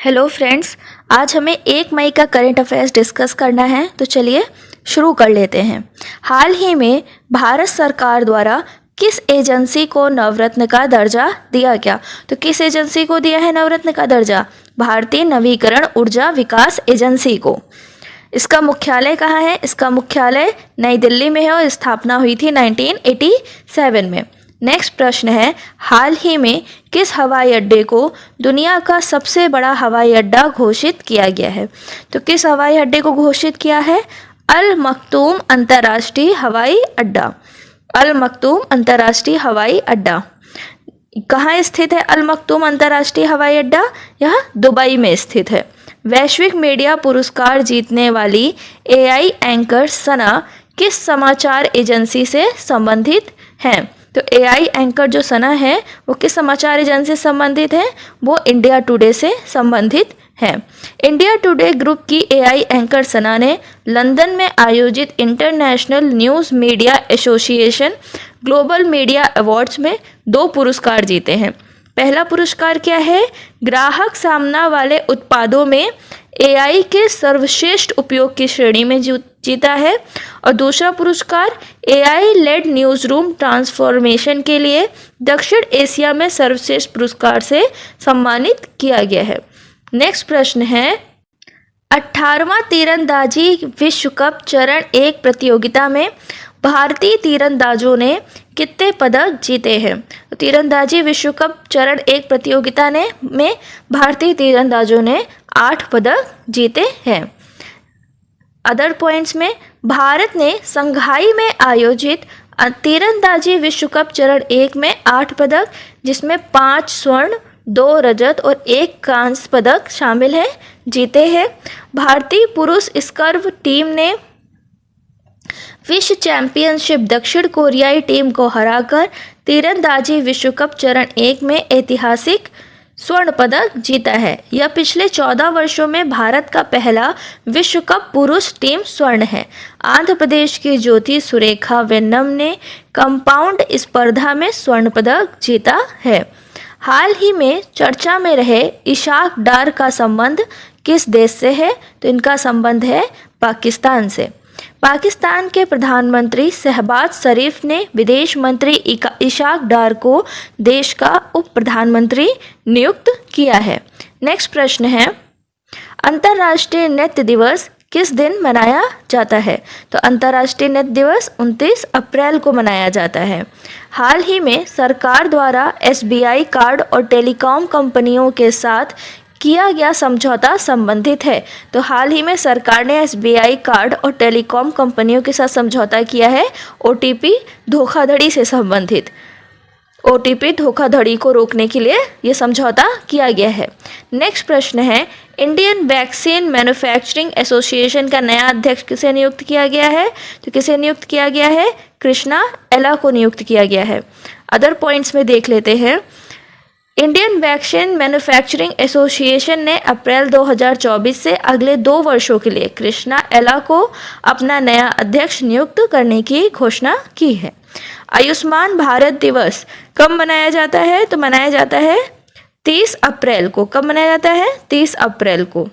Hello friends, आज हमें 1 मई का करंट अफेयर्स डिस्कस करना है। तो चलिए शुरू कर लेते हैं। हाल ही में भारत सरकार द्वारा किस एजेंसी को नवरत्न का दर्जा दिया गया? तो किस एजेंसी को दिया है नवरत्न का दर्जा? भारतीय नवीकरण ऊर्जा विकास एजेंसी को। इसका मुख्यालय कहाँ है? इसका मुख्यालय नई दिल्ली में है और स्थापना हुई थी 1987 में। नेक्स्ट प्रश्न है, हाल ही में किस हवाई अड्डे को दुनिया का सबसे बड़ा हवाई अड्डा घोषित किया गया है? तो किस हवाई अड्डे को घोषित किया है? अल मखतूम अंतर्राष्ट्रीय हवाई अड्डा। अल मखतूम अंतर्राष्ट्रीय हवाई अड्डा कहाँ स्थित है? अल मखतूम अंतर्राष्ट्रीय हवाई अड्डा यह दुबई में स्थित है। वैश्विक मीडिया पुरस्कार जीतने वाली एआई एंकर सना किस समाचार एजेंसी से संबंधित हैं? तो एआई एंकर जो सना है वो किस समाचार एजेंसी से संबंधित है? वो इंडिया टुडे से संबंधित है। इंडिया टुडे ग्रुप की एआई एंकर सना ने लंदन में आयोजित international news media association global media awards में 2 पुरस्कार जीते हैं। पहला पुरस्कार क्या है? ग्राहक सामना वाले उत्पादों में एआई के सर्वश्रेष्ठ उपयोग की श्रेणी में जीता है। और दूसरा पुरस्कार AI led news room transformation के लिए दक्षिण एशिया में सर्वश्रेष्ठ पुरस्कार से सम्मानित किया गया है। नेक्स्ट प्रश्न है, 18वां तीरंदाजी विश्व कप चरण 1 प्रतियोगिता में भारतीय तीरंदाजों ने कितने पदक जीते हैं? तो तीरंदाजी विश्व कप चरण 1 प्रतियोगिता में भारतीय तीरंदाजों ने 8 पदक जीते हैं। अदर पॉइंट्स में भारत ने संघाई में आयोजित तीरंदाजी विश्व कप चरण 1 में 8 पदक, जिसमें 5 स्वर्ण, 2 रजत और 1 कांस्य पदक शामिल हैं, जीते हैं। भारतीय पुरुष स्कर्व टीम ने विश्व चैंपियनशिप दक्षिण कोरियाई टीम को हराकर तीरंदाजी विश्व कप चरण 1 में ऐतिहासिक स्वर्ण पदक जीता है। यह पिछले 14 वर्षों में भारत का पहला विश्व कप पुरुष टीम स्वर्ण है। आंध्र प्रदेश की ज्योति सुरेखा वेन्नम ने कंपाउंड स्पर्धा में स्वर्ण पदक जीता है। हाल ही में चर्चा में रहे इशाक डार का संबंध किस देश से है? तो इनका संबंध है पाकिस्तान से। पाकिस्तान के प्रधानमंत्री शहबाज शरीफ ने विदेश मंत्री इशाक डार को देश का उप प्रधानमंत्री नियुक्त किया है। नेक्स्ट प्रश्न है, अंतर्राष्ट्रीय नृत्य दिवस किस दिन मनाया जाता है? तो अंतर्राष्ट्रीय नृत्य दिवस 29 अप्रैल को मनाया जाता है। हाल ही में सरकार द्वारा एसबीआई कार्ड और टेलीकॉम कंपनियों के साथ किया गया समझौता संबंधित है। तो हाल ही में सरकार ने एसबीआई कार्ड और टेलीकॉम कंपनियों के साथ समझौता किया है ओटीपी धोखाधड़ी से संबंधित। ओटीपी धोखाधड़ी को रोकने के लिए ये समझौता किया गया है। नेक्स्ट प्रश्न है, इंडियन वैक्सीन मैन्युफैक्चरिंग एसोसिएशन का नया अध्यक्ष किसे नियुक्त किया गया है? तो किसे नियुक्त किया गया है? कृष्णा एला को नियुक्त किया गया है। अदर पॉइंट्स में देख लेते हैं। इंडियन वैक्सीन मैन्युफैक्चरिंग एसोसिएशन ने अप्रैल 2024 से अगले 2 वर्षों के लिए कृष्णा एला को अपना नया अध्यक्ष नियुक्त करने की घोषणा की है। आयुष्मान भारत दिवस कब मनाया जाता है? तो मनाया जाता है 30 अप्रैल को। कब मनाया जाता है? 30 अप्रैल को।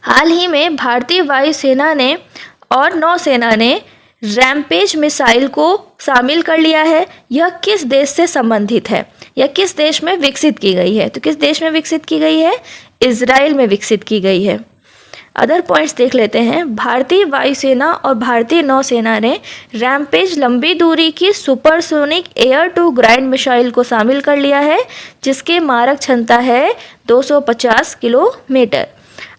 हाल ही में भारतीय वायुसेना ने और नौसेना ने रैम्पेज मिसाइल को शामिल कर लिया है। यह किस देश से संबंधित है? यह किस देश में विकसित की गई है? तो किस देश में विकसित की गई है? इजराइल में विकसित की गई है। अदर पॉइंट्स देख लेते हैं। भारतीय वायुसेना और भारतीय नौसेना ने रैम्पेज लंबी दूरी की supersonic air to ground missile को शामिल कर लिया है, जिसके मारक क्षमता है 250 किलोमीटर।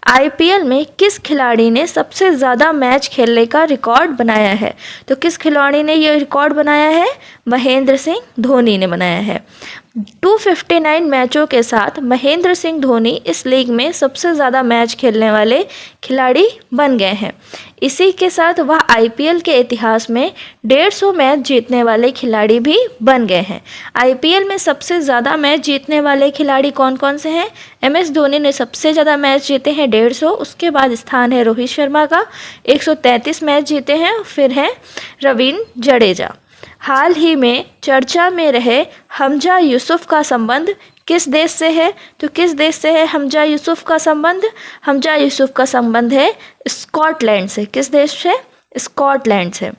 आईपीएल में किस खिलाड़ी ने सबसे ज़्यादा मैच खेलने का रिकॉर्ड बनाया है? तो किस खिलाड़ी ने यह रिकॉर्ड बनाया है? महेंद्र सिंह धोनी ने बनाया है। 259 मैचों के साथ महेंद्र सिंह धोनी इस लीग में सबसे ज़्यादा मैच खेलने वाले खिलाड़ी बन गए हैं। इसी के साथ वह आईपीएल के इतिहास में 150 मैच जीतने वाले खिलाड़ी भी बन गए हैं। आईपीएल में सबसे ज़्यादा मैच जीतने वाले खिलाड़ी कौन कौन से हैं? एमएस धोनी ने सबसे ज़्यादा मैच जीते हैं 150। उसके बाद स्थान है रोहित शर्मा का, 133 मैच जीते हैं। फिर है रवींद्र जडेजा। हाल ही में चर्चा में रहे हमजा यूसुफ का संबंध किस देश से है? तो किस देश से है हमजा यूसुफ का संबंध? हमजा यूसुफ का संबंध है स्कॉटलैंड से। किस देश से? स्कॉटलैंड से।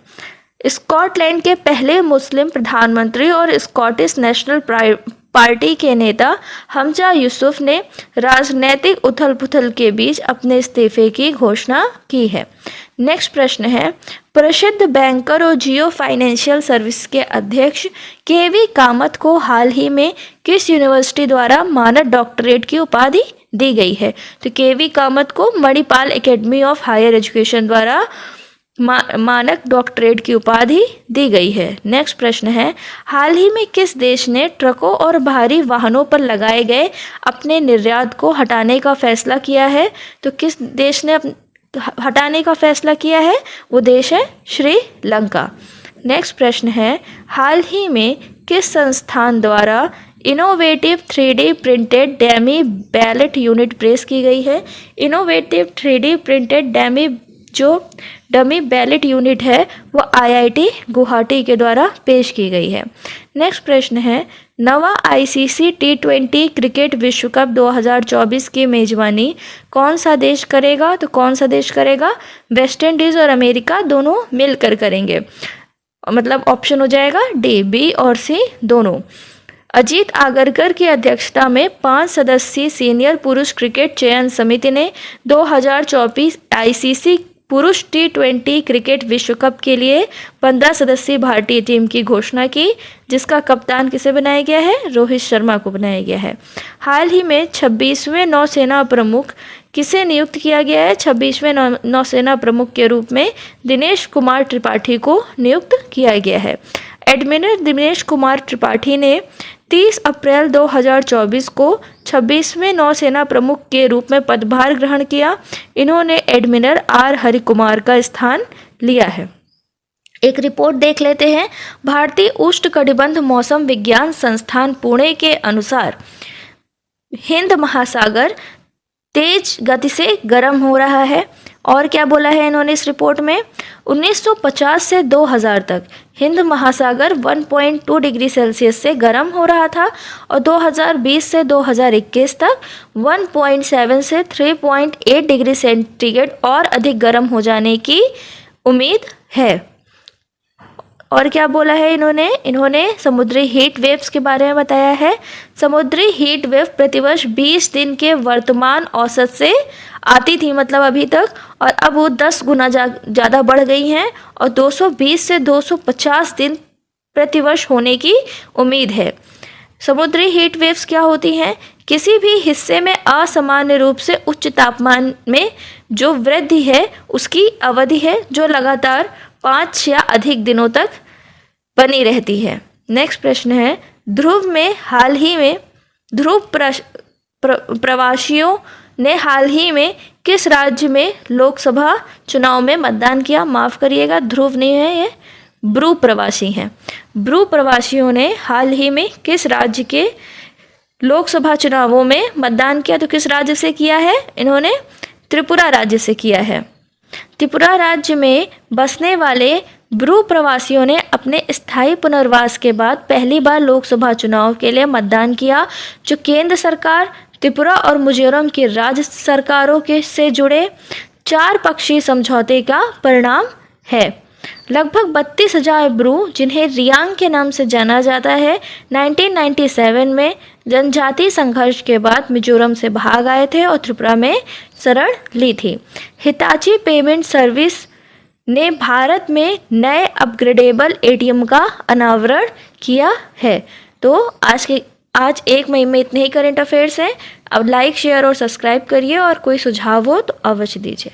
स्कॉटलैंड के पहले मुस्लिम प्रधानमंत्री और स्कॉटिश नेशनल पार्टी के नेता हमजा यूसुफ ने राजनीतिक उथल-पुथल के बीच अपने इस्तीफे की घोषणा की है। नेक्स्ट प्रश्न है, प्रसिद्ध बैंकर और जियो फाइनेंशियल सर्विस के अध्यक्ष केवी कामत को हाल ही में किस यूनिवर्सिटी द्वारा मानद डॉक्टरेट की उपाधि दी गई है? तो केवी कामत को Manipal academy of higher education द्वारा मानक डॉक्टरेट की उपाधि दी गई है। नेक्स्ट प्रश्न है, हाल ही में किस देश ने ट्रकों और भारी वाहनों पर लगाए गए अपने निर्यात को हटाने का फैसला किया है? तो किस देश ने हटाने का फैसला किया है? वो देश है श्रीलंका। नेक्स्ट प्रश्न है, हाल ही में किस संस्थान द्वारा innovative 3D printed डैमी ballot unit press की गई है? Innovative 3D printed dummy ballot unit है वो IIT गुवाहाटी के द्वारा पेश की गई है। नेक्स्ट प्रश्न है, नवा ICC T20 क्रिकेट विश्व कप 2024 की मेजबानी कौन सा देश करेगा? तो कौन सा देश करेगा? वेस्ट इंडीज़ और अमेरिका दोनों मिलकर करेंगे। मतलब ऑप्शन हो जाएगा डी, बी और सी दोनों। अजीत आगरकर की अध्यक्षता में 5 सदस्यीय सीनियर पुरुष क्रिकेट चयन समिति ने 2024 ICC पुरुष T20 क्रिकेट विश्व कप के लिए 15 सदस्यीय भारतीय टीम की घोषणा की, जिसका कप्तान किसे बनाया गया है? रोहित शर्मा को बनाया गया है। हाल ही में 26वें नौसेना प्रमुख किसे नियुक्त किया गया है? 26वें नौसेना प्रमुख के रूप में दिनेश कुमार त्रिपाठी को नियुक्त किया गया है। एडमिरल दिनेश कुमार त्रिपाठी ने 30 अप्रैल 2024 को 26वें नौसेना प्रमुख के रूप में पदभार ग्रहण किया। इन्होंने एडमिरल R हरिकुमार का स्थान लिया है। एक रिपोर्ट देख लेते हैं। भारतीय उष्णकटिबंध मौसम विज्ञान संस्थान पुणे के अनुसार हिंद महासागर तेज गति से गर्म हो रहा है। और क्या बोला है इन्होंने इस रिपोर्ट में? 1950 से 2000 तक हिंद महासागर 1.2 डिग्री सेल्सियस से गर्म हो रहा था और 2020 से 2021 तक 1.7 से 3.8 डिग्री सेंटीग्रेड और अधिक गर्म हो जाने की उम्मीद है। और क्या बोला है इन्होंने समुद्री हीट वेव्स के बारे में बताया है। समुद्री हीट वेव प्रतिवर्ष 20 दिन के वर्तमान औसत से आती थी, मतलब अभी तक, और अब वो 10 गुना ज़्यादा बढ़ गई हैं और 220 से 250 दिन प्रतिवर्ष होने की उम्मीद है। समुद्री हीट वेव्स क्या होती हैं? किसी भी हिस्से में असामान्य रूप से उच्च तापमान में जो वृद्धि है उसकी अवधि है, जो लगातार 5 या अधिक दिनों तक बनी रहती है। नेक्स्ट प्रश्न है, ध्रुव प्रवासियों ने हाल ही में किस राज्य में लोकसभा चुनाव में मतदान किया? माफ़ करिएगा, ध्रुव नहीं है, ये ब्रू प्रवासी हैं। ब्रू प्रवासियों ने हाल ही में किस राज्य के लोकसभा चुनावों में मतदान किया? तो किस राज्य से किया है? इन्होंने त्रिपुरा राज्य से किया है। त्रिपुरा राज्य में बसने वाले ब्रू प्रवासियों ने अपने स्थायी पुनर्वास के बाद पहली बार लोकसभा चुनाव के लिए मतदान किया, जो केंद्र सरकार, त्रिपुरा और मिजोरम की राज्य सरकारों के से जुड़े 4 पक्षीय समझौते का परिणाम है। लगभग 32,000 ब्रू, जिन्हें रियांग के नाम से जाना जाता है, 1997 में जनजातीय संघर्ष के बाद मिजोरम से भाग आए थे और त्रिपुरा में शरण ली थी। हिताची पेमेंट सर्विस ने भारत में नए अपग्रेडेबल ATM का अनावरण किया है। तो आज 1 मई में इतने ही करंट अफेयर्स हैं। अब लाइक, शेयर और सब्सक्राइब करिए और कोई सुझाव हो तो अवश्य दीजिए।